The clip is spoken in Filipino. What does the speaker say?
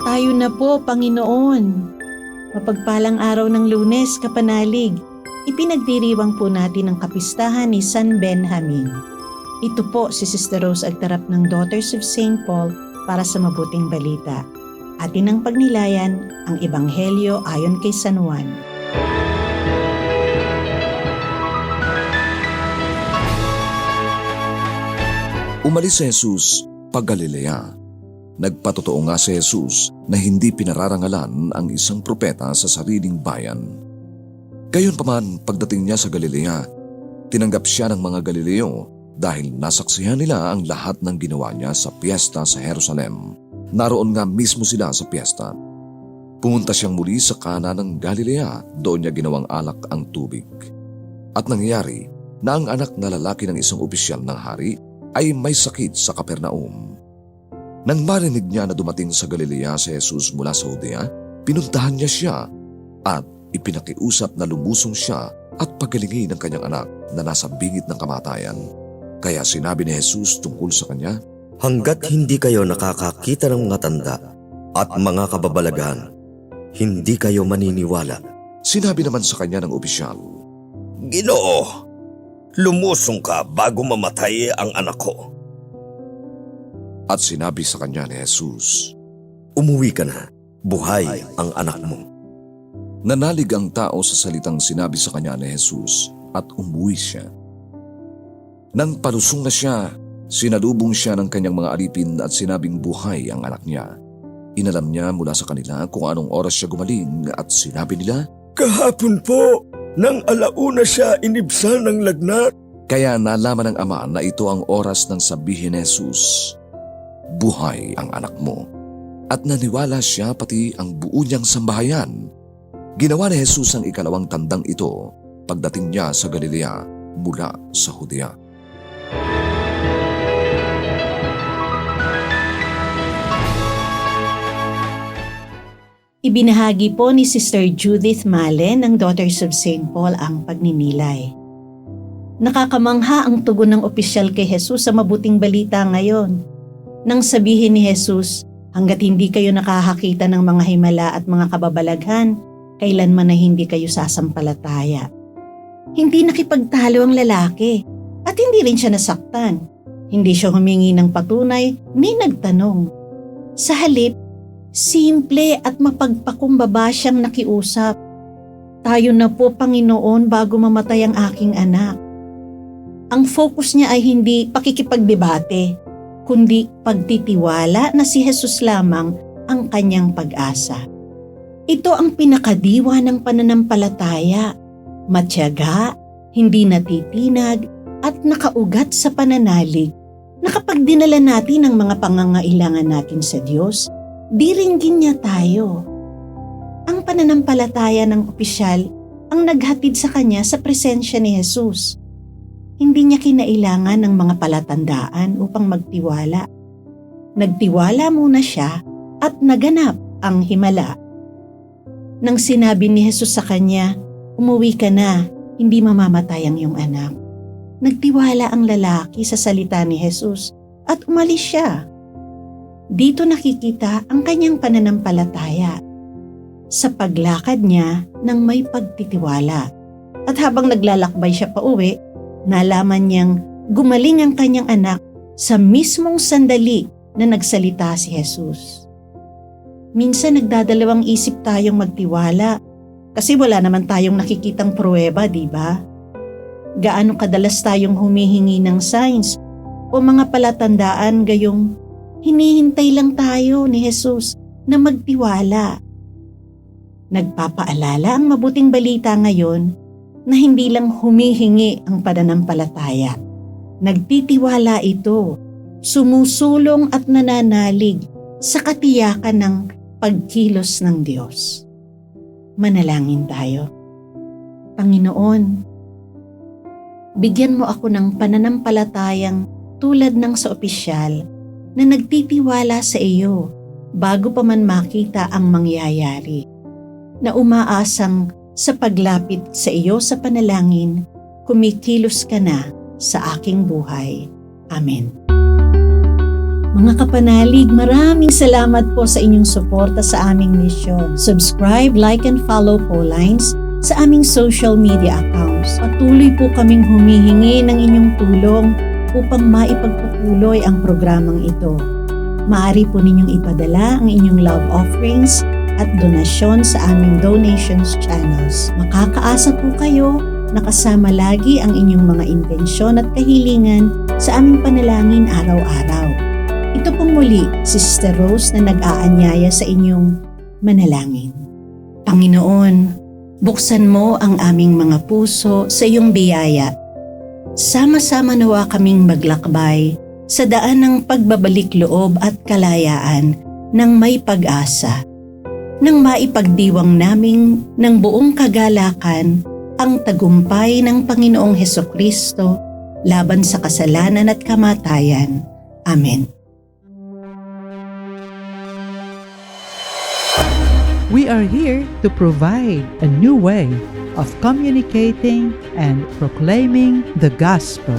Tayo na po, Panginoon. Mapagpalang araw ng Lunes, kapanalig. Ipinagdiriwang po natin ang kapistahan ni San Benjamin. Ito po si Sister Rose Agtarap ng Daughters of St. Paul para sa mabuting balita. Atin ang pagnilayan ang Ebanghelyo ayon kay San Juan. Umalis si Jesus pag Galilea. Nagpatotoo nga si Jesus na hindi pinararangalan ang isang propeta sa sariling bayan. Gayunpaman, pagdating niya sa Galilea, tinanggap siya ng mga Galileo dahil nasaksihan nila ang lahat ng ginawa niya sa piyesta sa Jerusalem. Naroon nga mismo sila sa piyesta. Pumunta siyang muli sa Kana ng Galilea, doon niya ginawang alak ang tubig. At nangyari na ang anak na lalaki ng isang opisyal ng hari ay may sakit sa Capernaum. Nang marinig niya na dumating sa Galilea si Jesus mula sa Judea, pinuntahan niya siya at ipinakiusap na lumusong siya at pagalingin ang kanyang anak na nasa bingit ng kamatayan. Kaya sinabi ni Jesus tungkol sa kanya, "Hanggat hindi kayo nakakakita ng mga tanda at mga kababalaghan, hindi kayo maniniwala." Sinabi naman sa kanya ng opisyal, "Ginoo, lumusong ka bago mamatay ang anak ko." At sinabi sa kanya ni Jesus, "Umuwi ka na, buhay ang anak mo." Nanalig ang tao sa salitang sinabi sa kanya ni Jesus at umuwi siya. Nang palusong na siya, sinalubong siya ng kanyang mga alipin at sinabing buhay ang anak niya. Inalam niya mula sa kanila kung anong oras siya gumaling at sinabi nila, "Kahapon po, nang alauna siya inibsan ng lagnat." Kaya nalaman ng ama na ito ang oras ng sabihin ni Jesus, buhay ang anak mo. At naniwala siya pati ang buo niyang sambahayan. Ginawa ni Jesus ang ikalawang tandang ito pagdating niya sa Galilea mula sa Judea. Ibinahagi po ni Sister Judith Malen ng Daughters of St. Paul ang pagninilay. Nakakamangha ang tugon ng opisyal kay Jesus sa mabuting balita ngayon. Nang sabihin ni Jesus, hanggat hindi kayo nakakakita ng mga himala at mga kababalaghan, kailanman na hindi kayo sasampalataya. Hindi nakipagtalo ang lalaki at hindi rin siya nasaktan. Hindi siya humingi ng patunay ni nagtanong. Sa halip, simple at mapagpakumbaba siyang nakiusap. "Tayo na po, Panginoon, bago mamatay ang aking anak." Ang focus niya ay hindi pakikipagdebate, kundi pagtitiwala na si Jesus lamang ang kanyang pag-asa. Ito ang pinakadiwa ng pananampalataya, matyaga, hindi natitinag, at nakaugat sa pananalig na kapag dinala natin ang mga pangangailangan natin sa Diyos, diringgin niya tayo. Ang pananampalataya ng opisyal ang naghatid sa kanya sa presensya ni Jesus. Hindi niya kinailangan ng mga palatandaan upang magtiwala. Nagtiwala muna siya at naganap ang himala. Nang sinabi ni Jesus sa kanya, "Umuwi ka na, hindi mamamatay ang iyong anak." Nagtiwala ang lalaki sa salita ni Jesus at umalis siya. Dito nakikita ang kanyang pananampalataya sa paglakad niya ng may pagtitiwala. At habang naglalakbay siya pauwi, nalaman niyang gumaling ang kanyang anak sa mismong sandali na nagsalita si Jesus. Minsan nagdadalawang isip tayong magtiwala kasi wala naman tayong nakikitang pruweba, di ba? Gaano kadalas tayong humihingi ng signs o mga palatandaan gayong hinihintay lang tayo ni Jesus na magtiwala. Nagpapaalala ang mabuting balita ngayon na hindi lang humihingi ang pananampalataya. Nagtitiwala ito, sumusulong at nananalig sa katiyakan ng pagkilos ng Diyos. Manalangin tayo. Panginoon, bigyan mo ako ng pananampalatayang tulad ng sa opisyal na nagtitiwala sa iyo bago pa man makita ang mangyayari, na umaasang sa paglapit sa iyo sa panalangin, kumikilos ka na sa aking buhay. Amen. Mga kapanalig, maraming salamat po sa inyong suporta sa aming misyon. Subscribe, like, and follow po Lines sa aming social media accounts. Patuloy po kaming humihingi ng inyong tulong upang maipagpatuloy ang programang ito. Maaari po ninyong ipadala ang inyong love offerings at donasyon sa aming donations channels. Makakaasa po kayo na kasama lagi ang inyong mga intensyon at kahilingan sa aming panalangin araw-araw. Ito pong muli, Sister Rose na nag-aanyaya sa inyong manalangin. Panginoon, buksan mo ang aming mga puso sa iyong biyaya. Sama-sama nawa kaming maglakbay sa daan ng pagbabalik loob at kalayaan ng may pag-asa, nang maipagdiwang naming ng buong kagalakan ang tagumpay ng Panginoong Hesukristo laban sa kasalanan at kamatayan. Amen. We are here to provide a new way of communicating and proclaiming the gospel.